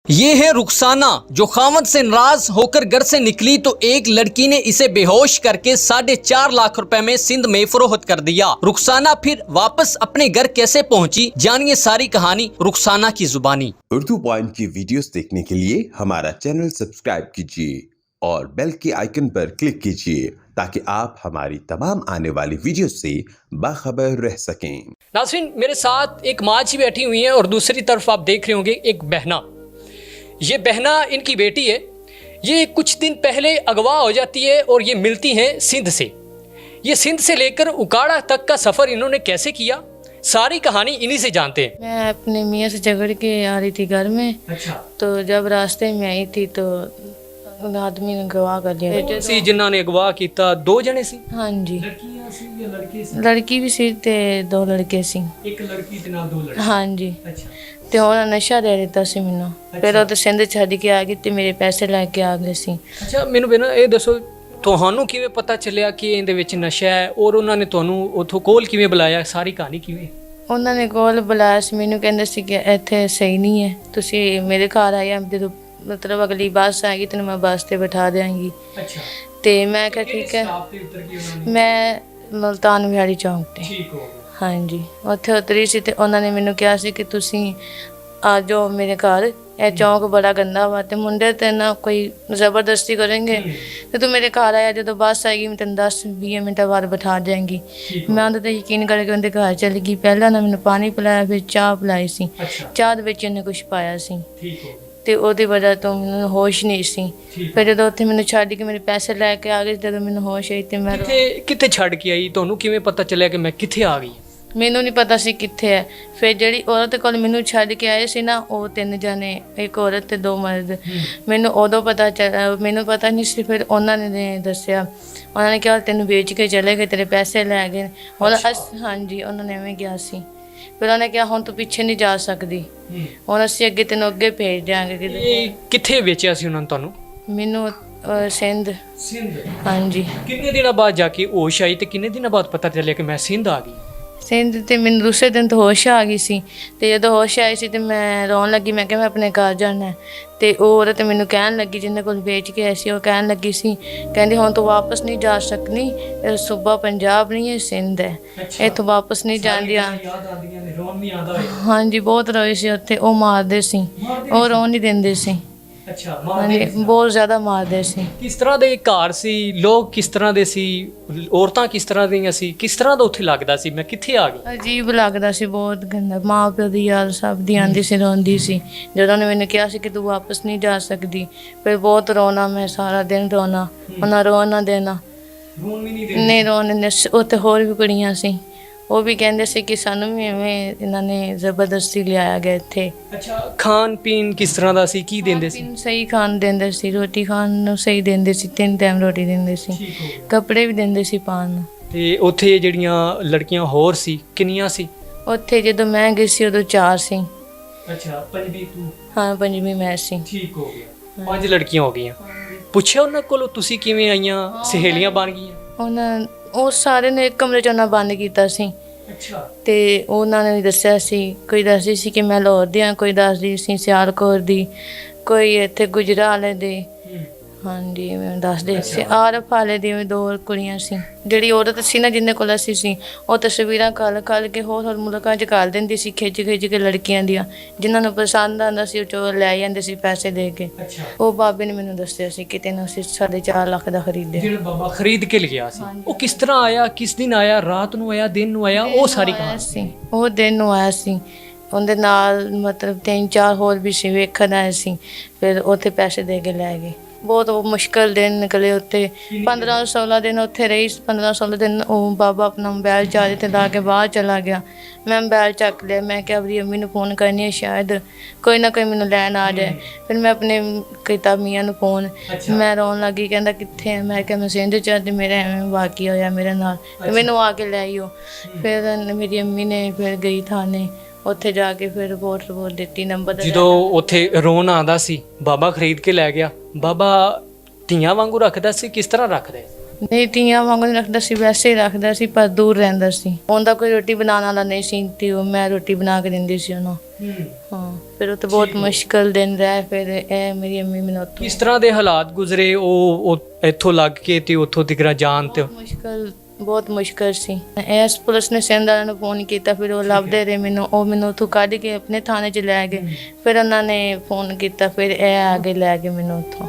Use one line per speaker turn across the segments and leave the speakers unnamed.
ये है रुखसाना जो खामद से नाराज होकर घर से निकली तो एक लड़की ने इसे बेहोश करके 4.5 लाख रुपए में सिंध में फरोख्त कर दिया। रुखसाना फिर वापस अपने घर कैसे पहुंची, जानिए सारी कहानी रुखसाना की जुबानी।
उर्दू पॉइंट की वीडियोस देखने के लिए हमारा चैनल सब्सक्राइब कीजिए और बेल के आइकन पर क्लिक कीजिए ताकि आप हमारी तमाम आने वाली वीडियो से बाखबर रह सकें।
नाज़रीन, मेरे साथ एक माँ जी बैठी हुई है और दूसरी तरफ आप देख रहे होंगे एक बहना। ये बहना इनकी बेटी है। ये कुछ दिन पहले अगवा हो जाती है और ये मिलती हैं सिंध से। ये सिंध से लेकर उकाड़ा तक का सफ़र इन्होंने कैसे किया, सारी कहानी इन्हीं से जानते हैं।
मैं अपने मियाँ से झगड़ के आ रही थी घर में।
अच्छा।
तो जब रास्ते में आई थी तो उन आदमी ने गवाह कर लिया
सी जिन्हों ने अगवा किया 2 जने सी।
हाँ जी,
लड़कियां सी या लड़के सी?
लड़की भी सी ते 2 लड़के सी।
एक लड़की ते नाल 2 लड़के।
हाँ जी।
अच्छा।
ਤੇ ਉਹਨਾਂ ਨਸ਼ਾ ਦੇ ਦਿੱਤਾ ਸੀ ਮੈਨੂੰ। ਫਿਰ ਉਹ ਤੇ ਸਿੰਧ ਛੱਡ ਕੇ ਆ ਗਈ ਤੇ ਮੇਰੇ ਪੈਸੇ ਲੈ ਕੇ ਆ ਗਏ ਸੀ।
ਅੱਛਾ, ਮੈਨੂੰ ਬਿਨਾ ਇਹ ਦੱਸੋ ਤੁਹਾਨੂੰ ਕਿਵੇਂ ਪਤਾ ਚੱਲਿਆ ਕਿ ਇਹਦੇ ਵਿੱਚ ਨਸ਼ਾ ਹੈ ਔਰ ਉਹਨਾਂ ਨੇ ਤੁਹਾਨੂੰ ਉੱਥੋਂ ਕੋਲ ਕਿਵੇਂ ਬੁਲਾਇਆ, ਸਾਰੀ ਕਹਾਣੀ ਕਿਵੇਂ?
ਉਹਨਾਂ ਨੇ ਕੋਲ ਬੁਲਾਇਆ ਸੀ, ਮੈਨੂੰ ਕਹਿੰਦੇ ਸੀ ਕਿ ਇੱਥੇ ਸਹੀ ਨਹੀਂ ਹੈ, ਤੁਸੀਂ ਮੇਰੇ ਘਰ ਆਇਆ, ਜਦੋਂ ਮਤਲਬ ਅਗਲੀ ਬੱਸ ਆਏਗੀ ਤੈਨੂੰ ਮੈਂ ਬੱਸ ਤੇ ਬਿਠਾ ਦਿਆਂਗੀ।
ਅੱਛਾ। ਤੇ
ਮੈਂ ਕਿਹਾ ਠੀਕ ਹੈ।
ਸਟਾਪ ਤੇ ਉਤਰ ਕੇ ਉਹਨਾਂ ਨੇ?
ਮੈਂ ਮਲਤਾਨ ਵਿਹਾੜੀ ਚੌਂਕ ਤੇ।
ਠੀਕ ਹੋ ਗਿਆ।
ਹਾਂਜੀ, ਉੱਥੇ ਉਤਰੀ ਸੀ ਤੇ ਉਹਨਾਂ ਨੇ ਮੈਨੂੰ ਕਿਹਾ ਸੀ ਕਿ ਤੁਸੀਂ ਆ ਜਾਓ ਮੇਰੇ ਘਰ, ਇਹ ਚੌਂਕ ਬੜਾ ਗੰਦਾ ਵਾ ਤੇ ਮੁੰਡੇ ਤੇ ਨਾ ਕੋਈ ਜ਼ਬਰਦਸਤੀ ਕਰਨਗੇ ਤੇ ਤੂੰ ਮੇਰੇ ਘਰ ਆਇਆ, ਜਦੋਂ ਬੱਸ ਆਏਗੀ ਮੈਂ ਤੈਨੂੰ 10-20 ਮਿੰਟਾਂ ਬਾਅਦ ਬਿਠਾ ਦਿਆਂਗੀ। ਮੈਂ ਉਹਦੇ ਤੇ ਯਕੀਨ ਕਰਕੇ ਉਹਦੇ ਘਰ ਚਲੀ ਗਈ। ਪਹਿਲਾਂ ਨਾ ਮੈਨੂੰ ਪਾਣੀ ਪਿਲਾਇਆ, ਫਿਰ ਚਾਹ ਪਿਲਾਈ ਸੀ। ਚਾਹ ਦੇ ਵਿੱਚ ਉਹਨੇ ਕੁਝ ਪਾਇਆ ਸੀ।
ਠੀਕ ਹੋ ਗਿਆ।
ਤੇ ਉਹਦੀ ਵਜ੍ਹਾ ਤੋਂ ਮੈਨੂੰ ਹੋਸ਼ ਨਹੀਂ ਸੀ। ਫਿਰ ਜਦੋਂ ਉੱਥੇ ਮੈਨੂੰ ਛੱਡ ਕੇ ਮੇਰੇ ਪੈਸੇ ਲੈ ਕੇ ਆ ਗਏ, ਜਦੋਂ ਮੈਨੂੰ ਹੋਸ਼ ਆਈ ਤੇ ਮੈਂ
ਕਿੱਥੇ ਛੱਡ ਕੇ ਆਈ? ਤੁਹਾਨੂੰ ਕਿਵੇਂ ਪਤਾ ਚੱਲਿਆ ਕਿ ਮੈਂ ਕਿੱਥੇ ਆ ਗਈ?
ਮੈਨੂੰ ਨਹੀਂ ਪਤਾ ਸੀ ਕਿੱਥੇ ਹੈ। ਫਿਰ ਜਿਹੜੀ ਔਰਤ ਕੋਲ ਮੈਨੂੰ ਛੱਡ ਕੇ ਆਏ ਸੀ ਨਾ, ਉਹ 3 ਜਣੇ, ਇੱਕ ਔਰਤ ਤੇ 2 ਮਰਦ। ਮੈਨੂੰ ਉਦੋਂ ਪਤਾ ਚੱਲਿਆ, ਮੈਨੂੰ ਪਤਾ ਨਹੀਂ ਸੀ। ਫਿਰ ਉਹਨਾਂ ਨੇ ਦੱਸਿਆ, ਉਹਨਾਂ ਨੇ ਕਿਹਾ ਤੈਨੂੰ ਵੇਚ ਕੇ ਚਲੇ ਗਏ, ਤੇਰੇ ਪੈਸੇ ਲੈ ਗਏ। ਹਾਂਜੀ, ਉਹਨਾਂ ਨੇ ਐਵੇਂ ਕਿਹਾ ਸੀ। ਫਿਰ ਉਹਨਾਂ ਨੇ ਕਿਹਾ ਹੁਣ ਤੂੰ ਪਿੱਛੇ ਨਹੀਂ ਜਾ ਸਕਦੀ, ਹੁਣ ਅਸੀਂ ਅੱਗੇ ਤੈਨੂੰ ਅੱਗੇ ਭੇਜ ਦਿਆਂਗੇ।
ਕਿੱਥੇ ਵੇਚਿਆ ਸੀ ਉਹਨਾਂ ਨੇ ਤੁਹਾਨੂੰ?
ਮੈਨੂੰ ਸਿੰਧ। ਹਾਂਜੀ।
ਕਿੰਨੇ ਦਿਨਾਂ ਬਾਅਦ ਜਾ ਕੇ ਹੋਸ਼ ਆਈ ਤੇ ਕਿੰਨੇ ਦਿਨਾਂ ਬਾਅਦ ਪਤਾ ਚੱਲਿਆ ਕਿ ਮੈਂ ਸਿੰਧ ਆ ਗਈ?
ਸਿੰਧ ਤੇ ਮੈਨੂੰ ਦੂਸਰੇ ਦਿਨ ਤੋਂ ਹੋਸ਼ ਆ ਗਈ ਸੀ। ਤੇ ਜਦੋਂ ਹੋਸ਼ ਆਈ ਸੀ ਤੇ ਮੈਂ ਰੋਣ ਲੱਗੀ, ਮੈਂ ਕਿਹਾ ਮੈਂ ਆਪਣੇ ਘਰ ਜਾਣਾ। ਤੇ ਉਹ ਔਰਤ ਮੈਨੂੰ ਕਹਿਣ ਲੱਗੀ, ਜਿਹਨੇ ਕੋਲ ਵੇਚ ਕੇ ਆਈ ਸੀ, ਉਹ ਕਹਿਣ ਲੱਗੀ ਸੀ, ਕਹਿੰਦੀ ਹੁਣ ਤੂੰ ਵਾਪਸ ਨਹੀਂ ਜਾ ਸਕਣੀ, ਸੂਬਾ ਪੰਜਾਬ ਨਹੀਂ, ਇਹ ਸਿੰਧ ਹੈ, ਇੱਥੋਂ ਵਾਪਸ ਨਹੀਂ ਜਾਂਦੀਆਂ। ਹਾਂਜੀ, ਬਹੁਤ ਰੋਏ ਸੀ ਉੱਥੇ। ਉਹ ਮਾਰਦੇ ਸੀ, ਉਹ ਰੋਣ ਨਹੀਂ ਦਿੰਦੇ ਸੀ।
ਅੱਛਾ।
ਹਾਂਜੀ, ਬਹੁਤ ਜ਼ਿਆਦਾ ਮਾਰਦੇ ਸੀ।
ਕਿਸ ਤਰ੍ਹਾਂ ਦੇ ਘਰ ਸੀ, ਲੋਕ ਕਿਸ ਤਰ੍ਹਾਂ ਦੇ ਸੀ, ਔਰਤਾਂ ਕਿਸ ਤਰ੍ਹਾਂ ਦੀਆਂ ਸੀ, ਕਿਸ ਤਰ੍ਹਾਂ ਦਾ ਉੱਥੇ ਲੱਗਦਾ ਸੀ ਮੈਂ ਕਿੱਥੇ ਆ ਗਈ?
ਅਜੀਬ ਲੱਗਦਾ ਸੀ, ਬਹੁਤ ਗੰਦਾ। ਮਾਂ ਪਿਓ ਦੀ ਯਾਦ ਸਭ ਦੀ ਆਉਂਦੀ ਸੀ, ਰੋਂਦੀ ਸੀ। ਜਦੋਂ ਉਹਨੇ ਮੈਨੂੰ ਕਿਹਾ ਸੀ ਕਿ ਤੂੰ ਵਾਪਸ ਨਹੀਂ ਜਾ ਸਕਦੀ, ਫਿਰ ਬਹੁਤ ਰੋਣਾ, ਮੈਂ ਸਾਰਾ ਦਿਨ ਰੋਣਾ, ਉਹਨਾਂ ਰੋਣ ਨਾ ਦੇਣਾ, ਨਹੀਂ ਰੋਣ ਦਿੰਦੇ। ਉੱਥੇ ਹੋਰ ਵੀ ਕੁੜੀਆਂ ਸੀ, ਉਹ ਵੀ ਕਹਿੰਦੇ ਸੀ ਕਿ ਸਾਨੂੰ ਵੀ ਐਵੇਂ ਇਹਨਾਂ ਨੇ ਜ਼ਬਰਦਸਤੀ ਲਿਆਇਆ ਗਿਆ ਇੱਥੇ।
ਅੱਛਾ। ਖਾਣ ਪੀਣ ਕਿਸ ਤਰ੍ਹਾਂ ਦਾ ਸੀ, ਕੀ ਦਿੰਦੇ ਸੀ?
ਸਹੀ ਖਾਣ ਦਿੰਦੇ ਸੀ, ਰੋਟੀ ਖਾਣ ਨੂੰ ਸਹੀ ਦਿੰਦੇ ਸੀ, 3 ਟਾਈਮ ਰੋਟੀ ਦਿੰਦੇ ਸੀ, ਕੱਪੜੇ ਵੀ ਦਿੰਦੇ ਸੀ ਪਾਉਣ ਨੂੰ।
ਤੇ ਉੱਥੇ ਜਿਹੜੀਆਂ ਲੜਕੀਆਂ ਹੋਰ ਸੀ ਕਿੰਨੀਆਂ ਸੀ?
ਉੱਥੇ ਜਦੋਂ ਮੈਂ ਗਈ ਸੀ ਉਦੋਂ 4 ਸੀ।
ਅੱਛਾ। 5ਵੀਂ ਤੂੰ?
ਹਾਂ, 5ਵੀਂ ਮੈਂ ਸੀ।
ਠੀਕ ਹੋ ਗਿਆ। 5 ਲੜਕੀਆਂ ਹੋ ਗਈਆਂ। ਪੁੱਛਿਆ ਉਹਨਾਂ ਕੋਲੋਂ ਤੁਸੀਂ ਕਿਵੇਂ ਆਈਆਂ, ਸਹੇਲੀਆਂ ਬਣ ਗਈਆਂ?
ਉਹਨਾਂ ਉਹ ਸਾਰੇ ਨੇ ਇੱਕ ਕਮਰੇ 'ਚ ਉਹਨਾਂ ਬੰਦ ਕੀਤਾ ਸੀ।
ਅੱਛਾ। ਤੇ
ਉਹਨਾਂ ਨੇ ਵੀ ਦੱਸਿਆ ਸੀ, ਕੋਈ ਦੱਸਦੀ ਸੀ ਕਿ ਮੈਂ ਲਾਹੌਰ ਦੀ ਹਾਂ, ਕੋਈ ਦੱਸਦੀ ਸੀ ਸਿਆਲਕੋਟ ਦੀ, ਕੋਈ ਇੱਥੇ ਗੁਜਰਾਲੇ ਦੇ। ਹਾਂਜੀ, ਮੈਂ ਦੱਸਦੇ ਸੀ। ਆਰਫ ਵਾਲੇ ਦੀ 2 ਕੁੜੀਆਂ ਸੀ। ਜਿਹੜੀ ਔਰਤ ਸੀ ਨਾ ਜਿਹਨੇ ਕੋਲ ਅਸੀਂ ਸੀ, ਉਹ ਤਸਵੀਰਾਂ ਕੱਲ ਕੇ ਹੋਰ ਮੁਲਕਾਂ 'ਚ ਘੱਲ ਦਿੰਦੀ ਸੀ, ਖਿੱਚ ਕੇ ਲੜਕੀਆਂ ਦੀਆਂ, ਜਿਨ੍ਹਾਂ ਨੂੰ ਪਸੰਦ ਆਉਂਦਾ ਸੀ ਉਹ 'ਚੋਂ ਲੈ ਜਾਂਦੇ ਸੀ ਪੈਸੇ ਦੇ ਕੇ। ਉਹ ਬਾਬੇ ਨੇ ਮੈਨੂੰ ਦੱਸਿਆ ਸੀ ਕਿ ਤੈਨੂੰ ਅਸੀਂ 4.5 ਲੱਖ ਦਾ ਖਰੀਦਿਆ।
ਜਿਹੜਾ ਬਾਬਾ ਖਰੀਦ ਕੇ ਲਿਆ ਸੀ, ਉਹ ਕਿਸ ਤਰ੍ਹਾਂ ਆਇਆ, ਕਿਸ ਦਿਨ ਆਇਆ, ਰਾਤ ਨੂੰ ਆਇਆ, ਦਿਨ ਨੂੰ ਆਇਆ, ਉਹ ਸਾਰੀ ਕਹਾਣੀ
ਸੀ। ਉਹ ਦਿਨ ਨੂੰ ਆਇਆ ਸੀ, ਉਹਦੇ ਨਾਲ ਮਤਲਬ 3-4 ਹੋਰ ਵੀ ਸੀ, ਵੇਖਣ ਆਏ ਸੀ। ਫਿਰ ਉੱਥੇ ਪੈਸੇ ਦੇ ਕੇ ਲੈ ਗਏ। ਬਹੁਤ ਮੁਸ਼ਕਿਲ ਦਿਨ ਨਿਕਲੇ ਉੱਥੇ। 15-16 ਦਿਨ ਉੱਥੇ ਰਹੀ। 15-16 ਦਿਨ ਉਹ ਬਾਬਾ ਆਪਣਾ ਮੋਬਾਈਲ ਚਾਰਜ 'ਤੇ ਲਾ ਕੇ ਬਾਹਰ ਚਲਾ ਗਿਆ। ਮੈਂ ਮੋਬਾਈਲ ਚੱਕ ਲਿਆ, ਮੈਂ ਕਿਹਾ ਆਪਣੀ ਅੰਮੀ ਨੂੰ ਫੋਨ ਕਰਨੀ ਹੈ, ਸ਼ਾਇਦ ਕੋਈ ਨਾ ਕੋਈ ਮੈਨੂੰ ਲੈਣ ਆ ਜਾਏ। ਫਿਰ ਮੈਂ ਆਪਣੇ ਕੀਤਾ ਮੀਆਂ ਨੂੰ ਫੋਨ, ਮੈਂ ਰੋਣ ਲੱਗੀ, ਕਹਿੰਦਾ ਕਿੱਥੇ ਹੈ? ਮੈਂ ਕਿਹਾ ਮੈਂ ਸਿੰਧ 'ਚ, ਤੇ ਮੇਰਾ ਐਵੇਂ ਵਾਕਿਆ ਹੋਇਆ ਮੇਰੇ ਨਾਲ, ਤੇ ਮੈਨੂੰ ਆ ਕੇ ਲੈ ਆਇਓ। ਫਿਰ ਮੇਰੀ ਅੰਮੀ ਨੇ ਫਿਰ ਗਈ ਥਾਣੇ, ਉੱਥੇ ਜਾ ਕੇ ਫਿਰ ਰਿਪੋਰਟ ਦਿੱਤੀ, ਨੰਬਰ।
ਜਦੋਂ ਉੱਥੇ ਰੋਣ ਆਉਂਦਾ ਸੀ, ਬਾਬਾ ਖਰੀਦ ਕੇ ਲੈ ਗਿਆ। ਬਾਬਾ ਧੀਆਂ ਵਾਂਗੂ ਰੱਖਦਾ ਸੀ, ਕਿਸ ਤਰ੍ਹਾਂ ਰੱਖਦਾ?
ਨਹੀਂ ਧੀਆਂ ਵਾਂਗੂ ਨਹੀਂ ਰੱਖਦਾ ਸੀ, ਵੈਸੇ ਹੀ ਰੱਖਦਾ ਸੀ ਪਰ ਦੂਰ ਰਹਿੰਦਾ ਸੀ। ਉਹਦਾ ਕੋਈ ਰੋਟੀ ਬਣਾਉਣ ਵਾਲਾ ਨਹੀਂ ਸੀ ਤੇ ਉਹ ਮੈਂ ਰੋਟੀ ਬਣਾ ਕੇ ਦਿੰਦੀ ਸੀ ਉਹਨੂੰ। ਹਾਂ ਫਿਰ ਉਹ ਤਾਂ ਬਹੁਤ ਮੁਸ਼ਕਲ ਦਿਨ ਰਿਹਾ। ਫਿਰ ਇਹ ਮੇਰੀ ਅੰਮੀ ਮੈਨੂੰ ਉੱਥੋਂ
ਕਿਸ ਤਰ੍ਹਾਂ ਦੇ ਹਾਲਾਤ ਗੁਜ਼ਰੇ ਉਹ ਇੱਥੋਂ ਲੱਗ ਕੇ ਤੇ ਉੱਥੋਂ ਤੀਕਰ ਜਾਣ ਤੇ?
ਬਹੁਤ ਮੁਸ਼ਕਲ ਸੀ। ਐਸ ਪੁਲਿਸ ਨੇ ਸਿੰਧ ਵਾਲਿਆਂ ਨੂੰ ਫੋਨ ਕੀਤਾ, ਫਿਰ ਉਹ ਲੱਭਦੇ ਰਹੇ ਮੈਨੂੰ। ਉਹ ਮੈਨੂੰ ਉੱਥੋਂ ਕੱਢ ਕੇ ਆਪਣੇ ਥਾਣੇ 'ਚ ਲੈ ਗਏ। ਫਿਰ ਉਹਨਾਂ ਨੇ ਫੋਨ ਕੀਤਾ, ਫਿਰ ਇਹ ਆ ਕੇ ਲੈ ਗਏ ਮੈਨੂੰ ਉੱਥੋਂ।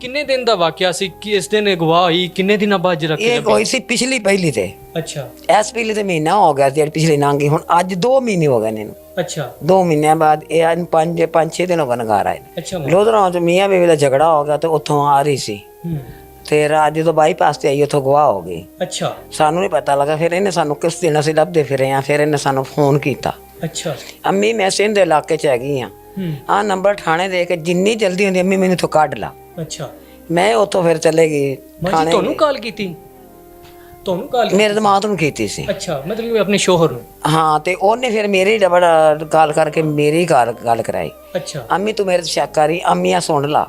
ਕਿੰਨੇ ਦਿਨ ਦਾ ਵਾਕਿਆ ਸੀ ਕਿ ਇਸ ਦਿਨ ਅਗਵਾ ਹੋਈ? ਕਿੰਨੇ ਦਿਨਾਂ ਬਾਅਦ ਜਰਾ
ਇਹ ਕੋਈ ਸੀ ਪਿਛਲੀ ਪਹਿਲੀ ਤੇ।
ਅੱਛਾ।
ਇਸ ਪਹਿਲੀ ਤੇ ਮਹੀਨਾ ਹੋ ਗਿਆ ਸੀ, ਪਿਛਲੀ ਲੰਘ ਗਈ। ਹੁਣ ਅੱਜ 2 ਮਹੀਨੇ ਹੋ ਗਏ ਨੇ ਇਹਨੂੰ।
ਅੱਛਾ।
2 ਮਹੀਨਿਆਂ ਬਾਅਦ ਇਹ ਅੱਜ 5-6 ਦਿਨ ਹੋ ਗਏ ਨਗਾਰ ਆਏ।
ਅੱਛਾ।
ਲੋਧਰਾਂ ਚ ਮੀਆਂ ਬੀਵੀ ਦਾ ਝਗੜਾ ਹੋ ਗਿਆ ਤੇ ਉੱਥੋਂ ਆ ਰਹੀ ਸੀ ਤੇ ਰਾਤ ਜਦੋਂ ਬਾਈਪਾਸ ਤੇ ਆਈ ਉੱਥੋਂ ਗਵਾਹ ਹੋ ਗਈ।
ਅੱਛਾ।
ਸਾਨੂੰ ਨਹੀਂ ਪਤਾ ਲੱਗਾ। ਫਿਰ ਇਹਨੇ ਸਾਨੂੰ ਕਿਸ ਦਿਨ ਅਸੀਂ ਲੱਭਦੇ ਫਿਰੇ ਆ। ਫਿਰ ਇਹਨੇ ਸਾਨੂੰ ਫੋਨ ਕੀਤਾ।
ਅੱਛਾ।
ਅੰਮੀ ਮੈਂ ਸਿੰਧ ਦੇ ਇਲਾਕੇ ਚ ਹੈਗੀ ਆ, ਆਹ ਨੰਬਰ ਥਾਣੇ ਦੇ ਕੇ ਜਿੰਨੀ ਜਲਦੀ ਹੁੰਦੀ ਅੰਮੀ ਮੈਨੂੰ ਇੱਥੋਂ ਕੱਢ ਲਾ।
ਅੱਛਾ।
ਮੈਂ ਉੱਥੋਂ ਫਿਰ ਚਲੇ ਗਈ ਥਾਣੇ।
ਤੁਹਾਨੂੰ ਕਾਲ ਕੀਤੀ? ਤੁਹਾਨੂੰ ਕਾਲ
ਮੇਰੇ ਦਿਮਾਗ ਨੂੰ ਕੀਤੀ ਸੀ।
ਅੱਛਾ, ਮਤਲਬ ਆਪਣੇ ਸ਼ੋਹਰ ਨੂੰ?
ਹਾਂ, ਤੇ ਉਹਨੇ ਫਿਰ ਮੇਰੀ ਡਬਲ ਗੱਲ ਕਰਕੇ ਮੇਰੀ ਗੱਲ ਕਰਾਈ।
ਅੱਛਾ।
ਅੰਮੀ ਤੂੰ ਮੇਰੇ ਤੇ ਸ਼ੱਕ ਕਰੀ, ਅੰਮੀਆਂ ਸੁਣ ਲਾ।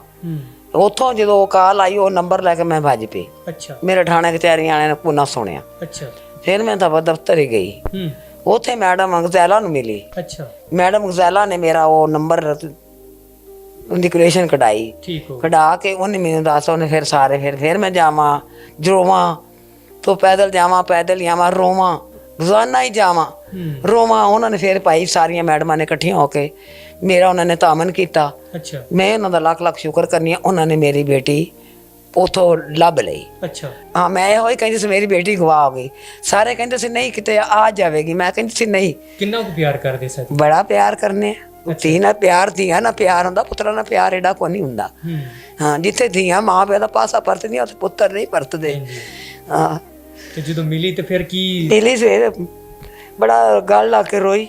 ਉੱਥੋਂ ਜਦੋਂ ਕਾਲ ਆਈ ਉਹ ਨੰਬਰ ਲੈ ਕੇ ਮੈਂ ਭੱਜ ਪਈ।
ਅੱਛਾ।
ਮੇਰੇ ਥਾਣੇ ਕਚਹਿਰੀਆਂ ਵਾਲਿਆਂ ਨੇ ਪੂਨਾ ਸੁਣਿਆ।
ਅੱਛਾ।
ਫਿਰ ਮੈਂ ਤਾਂ ਦਫ਼ਤਰ ਹੀ ਗਈ। ਉੱਥੇ ਮੈਡਮ ਗਜ਼ੈਲਾ ਨੂੰ ਮਿਲੀ।
ਅੱਛਾ।
ਮੈਡਮ ਗਜ਼ੈਲਾ ਨੇ ਮੇਰਾ ਉਹ ਨੰਬਰ ਉਹਦੀ ਕੁਲੇਸ਼ਨ ਕਢਾਈ।
ਠੀਕ ਹੋ।
ਕਢਾ ਕੇ ਉਹਨੇ ਮੈਨੂੰ ਦੱਸ। ਉਹਨੇ ਫਿਰ ਸਾਰੇ ਫਿਰ ਮੈਂ ਜਾਵਾਂ ਜਰੋਵਾਂ ਤੋਂ ਪੈਦਲ ਜਾਵਾਂ, ਪੈਦਲ ਹੀ ਆਵਾਂ, ਰੋਵਾਂ, ਰੋਜ਼ਾਨਾ ਹੀ ਜਾਵਾਂ, ਰੋਵਾਂ। ਉਹਨਾਂ ਨੇ ਫਿਰ ਭਾਈ ਸਾਰੀਆਂ ਮੈਡਮਾਂ ਨੇ ਇਕੱਠੀਆਂ ਹੋ ਕੇ ਮੇਰਾ ਉਹਨਾਂ ਨੇ ਤਾਮਨ ਕੀਤਾ।
ਅੱਛਾ।
ਮੈਂ ਉਹਨਾਂ ਦਾ ਲੱਖ ਲੱਖ ਸ਼ੁਕਰ ਕਰਨੀ ਆ, ਉਹਨਾਂ ਨੇ ਮੇਰੀ ਬੇਟੀ ਉਥੋਂ ਲੱਭ ਲਈ।
ਅੱਛਾ। ਹਾਂ,
ਮੈਂ ਇਹੋ ਹੀ ਕਹਿੰਦੀ ਸੀ ਮੇਰੀ ਬੇਟੀ ਗਵਾ ਹੋ ਗਈ। ਸਾਰੇ ਕਹਿੰਦੇ ਸੀ ਨਹੀਂ ਕਿਤੇ ਆ ਜਾਵੇਗੀ। ਮੈਂ ਕਹਿੰਦੀ ਸੀ ਨਹੀਂ।
ਕਿੰਨਾ ਕੁ ਪਿਆਰ ਕਰਦੇ ਸਰ?
ਬੜਾ ਪਿਆਰ ਕਰਨੇ ਆ। ਧੀ ਨਾਲ ਪਿਆਰ, ਧੀਆਂ ਨਾਲ ਪਿਆਰ ਹੁੰਦਾ, ਪੁੱਤਰਾਂ ਨਾਲ ਪਿਆਰ ਏਡਾ ਕੋਈ ਨਹੀਂ ਹੁੰਦਾ। ਹਾਂ, ਜਿੱਥੇ ਧੀਆਂ ਮਾਂ ਪਿਓ ਦਾ ਪਾਸਾ ਪਰਤਦੀਆਂ ਉੱਥੇ ਪੁੱਤਰ ਨਹੀਂ ਪਰਤਦੇ। ਹਾਂ।
ਤੇ ਜਦੋਂ ਮਿਲੀ ਤੇ ਫਿਰ ਕੀ?
ਦਿੱਲੀ ਸਵੇਰੇ ਬੜਾ ਗੱਲ ਲਾ ਕੇ ਰੋਈ।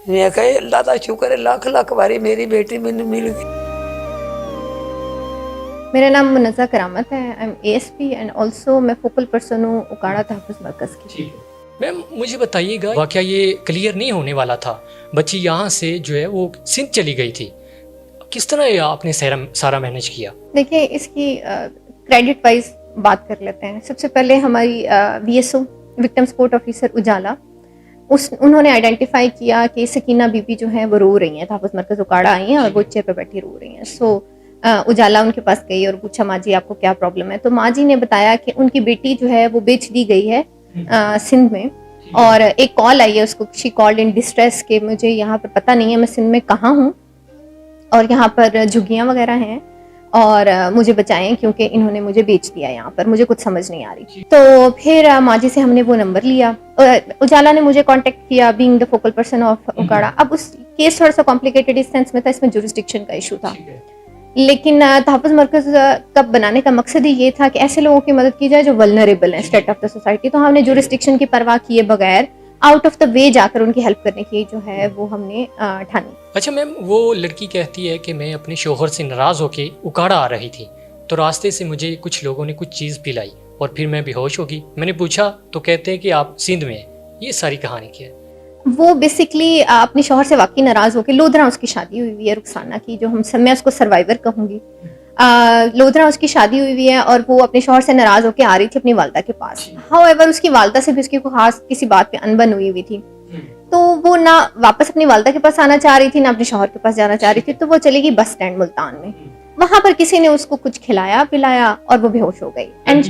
ਮੈਂ ਕਹੇ ਅੱਲਾ ਦਾ ਸ਼ੁਕਰ ਹੈ, ਲੱਖ ਲੱਖ ਵਾਰੀ ਮੇਰੀ बेटी मैंने मिल गई।
मेरा नाम मुनज़्ज़ा करामत है। I am ASP and also मैं फोकल पर्सन हूँ उकाड़ा तहफ़्फ़ुज़ मरकज़ की।
मैम मुझे बताइएगा, वाकया ये क्लियर नहीं होने वाला था। बच्ची यहाँ से जो है वो सिंध चली गई थी, किस तरह आपने सारा मैनेज किया?
देखिए, इसकी क्रेडिट वाइज बात कर लेते हैं। सबसे पहले हमारी VSO विक्टिम सपोर्ट ऑफिसर उजाला, उन्होंने आइडेंटिफाई किया कि सकीना बीबी जो है वो रो रही हैं, तहफ़्फ़ुज़ मरकज़ उकाड़ा आई हैं और वो चेयर पर बैठी रो रही हैं। सो उजाला उनके पास गई और पूछा माँ जी आपको क्या प्रॉब्लम है। तो माँ जी ने बताया कि उनकी बेटी जो है वो बेच दी गई है सिंध में, और एक कॉल आई है उसको, शी कॉल्ड इन डिस्ट्रेस के मुझे यहाँ पर पता नहीं है मैं सिंध में कहाँ हूँ और यहाँ पर झुग्गियाँ वगैरह हैं और मुझे बचाएं क्योंकि इन्होंने मुझे बेच दिया यहाँ पर, मुझे कुछ समझ नहीं आ रही। तो फिर माँ जी से हमने वो नंबर लिया। उजाला ने मुझे कांटेक्ट किया being the focal person of उकाड़ा। अब उस केस थोड़ा सा कॉम्प्लिकेटेड इस सेंस में था, इसमें जुरिस्डिक्शन का इशू था, लेकिन तहफ़्फ़ुज़ मरकज़ कब बनाने का मकसद ही ये था कि ऐसे लोगों की मदद की जाए जो वल्नरेबल हैं स्टेट ऑफ द सोसाइटी। तो हमने जुरिस्डिक्शन की परवाह किए बगैर आउट ऑफ द वे जाकर उनकी हेल्प करने की जो है वो हमने ठानी।
अच्छा मैम, वो लड़की कहती है कि मैं अपने शोहर से नाराज़ होकर उकाड़ा आ रही थी, तो रास्ते से मुझे कुछ लोगों ने कुछ चीज़ पिलाई और फिर मैं बेहोश हो गई। मैंने पूछा तो कहते हैं कि आप सिंध में हैं। ये सारी कहानी क्या है?
वो बेसिकली अपने शौहर से वाकई नाराज़ होकर, लोधरा उसकी शादी हुई हुई है रुखसाना की, जो मैं उसको सर्वाइवर कहूँगी। लोधरा उसकी शादी हुई हुई है और वो अपने शौहर से नाराज़ होकर आ रही थी अपनी वालदा के पास। हाउएवर उसकी वालदा से भी उसकी कोई खास किसी बात पे अनबन हुई हुई थी, तो वो ना वापस अपनी वालदा के पास आना चाह रही थी ना अपने शौहर के पास जाना चाह रही थी। तो वो चली गई बस स्टैंड मुल्तान में। वहां पर किसी ने उसको कुछ खिलाया पिलाया और वो बेहोश हो गई। एंड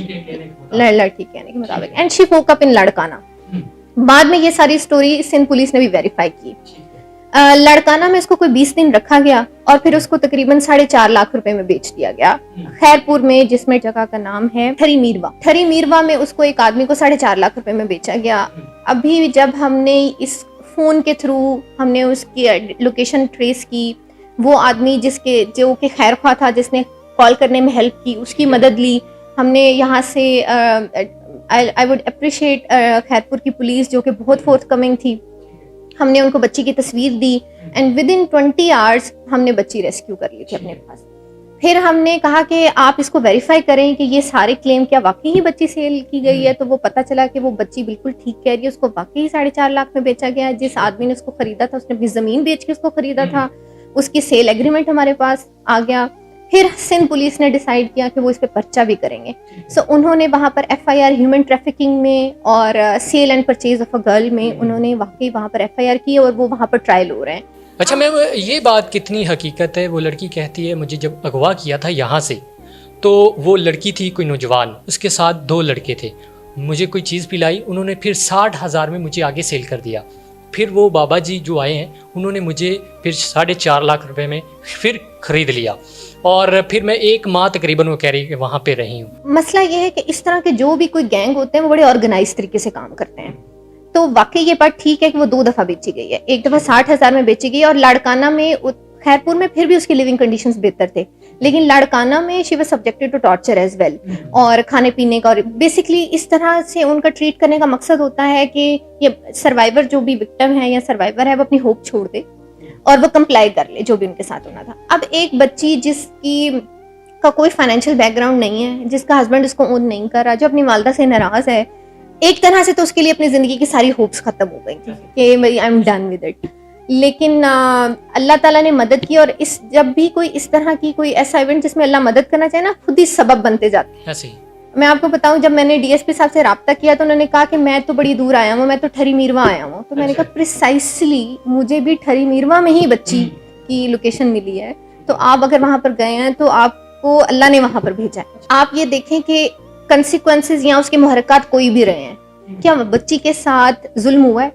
लड़की कहने के मुताबिक, and she woke up in Larkana. बाद में ये सारी स्टोरी सिंध पुलिस ने भी वेरीफाई की। लड़काना में इसको कोई 20 दिन रखा गया और फिर उसको तकरीबन 4.5 लाख रुपए में बेच दिया गया। खैरपुर में, जिसमें जगह का नाम है थरी मीरवा में उसको एक आदमी को 4.5 लाख रुपए में बेचा गया। अभी जब हमने इस फोन के थ्रू हमने उसकी लोकेशन ट्रेस की, वो आदमी जो कि खैरख्वाह था, जिसने कॉल करने में हेल्प की, उसकी मदद ली हमने। यहाँ से आई वुड अप्रिशिएट खैरपुर की पुलिस जो कि बहुत फोर्थकमिंग थी। हमने उनको बच्ची की तस्वीर दी एंड विद इन 20 आवर्स हमने बच्ची रेस्क्यू कर ली थी अपने पास। फिर हमने कहा कि आप इसको वेरीफाई करें कि ये सारे क्लेम क्या वाकई ही बच्ची सेल की गई है। तो वो पता चला कि वो बच्ची बिल्कुल ठीक कह रही है, उसको वाकई 4.5 लाख में बेचा गया है। जिस आदमी ने उसको खरीदा था उसने अपनी ज़मीन बेच के उसको खरीदा था, उसकी सेल एग्रीमेंट हमारे पास आ गया। फिर सिंध पुलिस ने डिसाइड किया कि वो इस पे पर्चा भी करेंगे। सो उन्होंने वहाँ पर एफआईआर ह्यूमन ट्रैफिकिंग में और sale and purchase of a girl में उन्होंने वाकई वहाँ पर एफआईआर की और वो वहाँ पर ट्रायल हो रहे हैं।
अच्छा मैम, ये बात कितनी हकीकत है? वो लड़की कहती है मुझे जब अगवा किया था यहाँ से, तो वो लड़की थी कोई नौजवान, उसके साथ 2 लड़के थे, मुझे कोई चीज़ पिलाई, उन्होंने फिर 60,000 में मुझे आगे सेल कर दिया। फिर वो बाबा जी जो आए हैं उन्होंने मुझे फिर 4.5 लाख रुपए में फिर ख़रीद लिया और फिर मैं 1 माह तकरीबन वो कह रही है वहाँ पे रही हूँ।
मसला ये है कि इस तरह के जो भी कोई गैंग होते हैं वो बड़े ऑर्गेनाइज तरीके से काम करते हैं। तो वाकई ये बात ठीक है कि वो 2 दफ़ा बेची गई है, एक दफ़ा 60,000 में बेची गई और लाड़काना में, खैरपुर में फिर भी उसकी लिविंग कंडीशंस बेहतर थे, लेकिन लाड़काना में she was subjected to torture as well, और खाने पीने का, और बेसिकली इस तरह से उनका ट्रीट करने का मकसद होता है कि ये सर्वाइवर जो भी विक्टिम है या सर्वाइवर है वो अपनी होप छोड़ दे और वो कंप्लाई कर ले जो भी उनके साथ होना था। अब एक बच्ची जिसकी का कोई फाइनेंशियल बैकग्राउंड नहीं है, जिसका हस्बैंड उसको ओन नहीं कर रहा, जो अपनी वालदा से नाराज है, एक तरह से तो उसके लिए अपनी जिंदगी की सारी होप्स खत्म हो गई थी कि I am done with it. लेकिन अल्लाह ताला ने मदद की, और इस जब भी कोई इस तरह की कोई ऐसा इवेंट जिसमें अल्लाह मदद करना चाहे ना, खुद ही सबब बनते जाते हैं।
ऐसे ही
मैं आपको बताऊं, जब मैंने डीएसपी साहब से रब्ता किया तो उन्होंने कहा कि मैं तो बड़ी दूर आया हूँ, मैं तो ठरी मीरवा आया हूँ। तो मैंने कहा प्रिसाइसली मुझे भी ठरी मीरवा में ही बच्ची की लोकेशन मिली है, तो आप अगर वहां पर गए हैं तो आपको अल्लाह ने वहां पर भेजा है। आप ये देखें कि कंसिक्वेंसेज या उसके मुहर्रकात कोई भी रहे हैं। क्या बच्ची के साथ जुल्म हुआ है?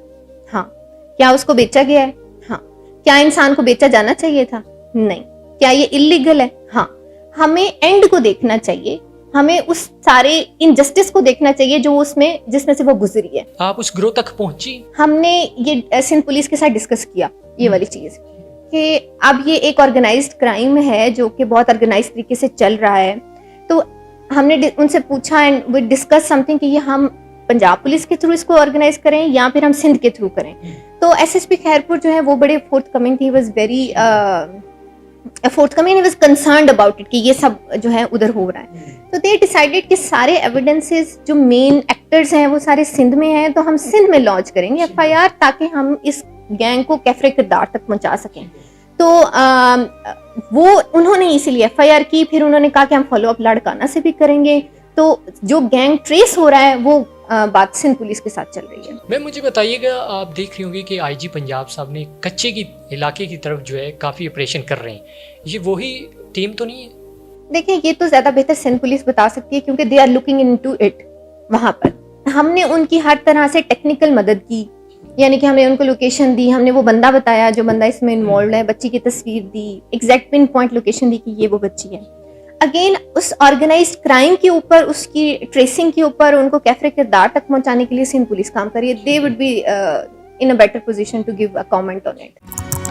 हाँ। क्या उसको बेचा गया है? हाँ। क्या इंसान को बेचा जाना चाहिए था? नहीं। क्या ये इलीगल है? हाँ। हमें एंड को देखना चाहिए, हमें उस सारे इनजस्टिस को देखना चाहिए जो उसमें जिसमें से वो गुजरी है।
आप उस ग्रोह तक पहुंची?
हमने ये सिंध पुलिस के साथ डिस्कस किया ये वाली चीज कि अब ये एक ऑर्गेनाइज्ड क्राइम है जो कि बहुत ऑर्गेनाइज्ड तरीके से चल रहा है। तो हमने उनसे पूछा एंड वी डिस्कस समथिंग कि ये हम पंजाब पुलिस के थ्रू इसको ऑर्गेनाइज करें या फिर हम सिंध के थ्रू करें। तो एसएसपी खैरपुर जो है वो बड़े फोर्थकमिंग थी, was very forthcoming, he was concerned about it कि ये सब जो है उधर हो रहा है। तो दे डिसाइडेड कि सारे एविडेंसेस जो मेन एक्टर्स हैं वो सारे सिंध में हैं, तो हम सिंध में लॉन्च करेंगे एफआईआर ताकि हम इस गैंग को कैफरे किरदार तक पहुंचा सकें। तो वो उन्होंने इसीलिए एफआईआर की। फिर उन्होंने कहा कि हम फॉलो अप लाड़काना से भी करेंगे। तो जो गैंग ट्रेस हो रहा है वो बात सिंध पुलिस के साथ चल रही है।
मैम मुझे बताइएगा, आप देख रही होंगी कि आईजी पंजाब साहब ने कच्चे की इलाके की तरफ जो है काफ़ी ऑपरेशन कर रहे हैं, ये वही टीम तो नहीं है?
देखिए ये तो ज़्यादा बेहतर सिंध पुलिस बता सकती है क्योंकि they are looking into it. वहाँ पर हमने उनकी हर तरह से टेक्निकल मदद की, यानी कि हमने उनको लोकेशन दी, हमने वो बंदा बताया जो बंदा इसमें इन्वॉल्व है, बच्ची की तस्वीर दी, एग्जैक्ट पिन पॉइंट लोकेशन दी कि ये वो बच्ची है। अगेन उस ऑर्गेनाइज्ड क्राइम के ऊपर, उसकी ट्रेसिंग के ऊपर, उनको कैफरे किरदार तक पहुंचाने के लिए सिंध पुलिस काम कर रही है। They would be in a better position to give a comment on it.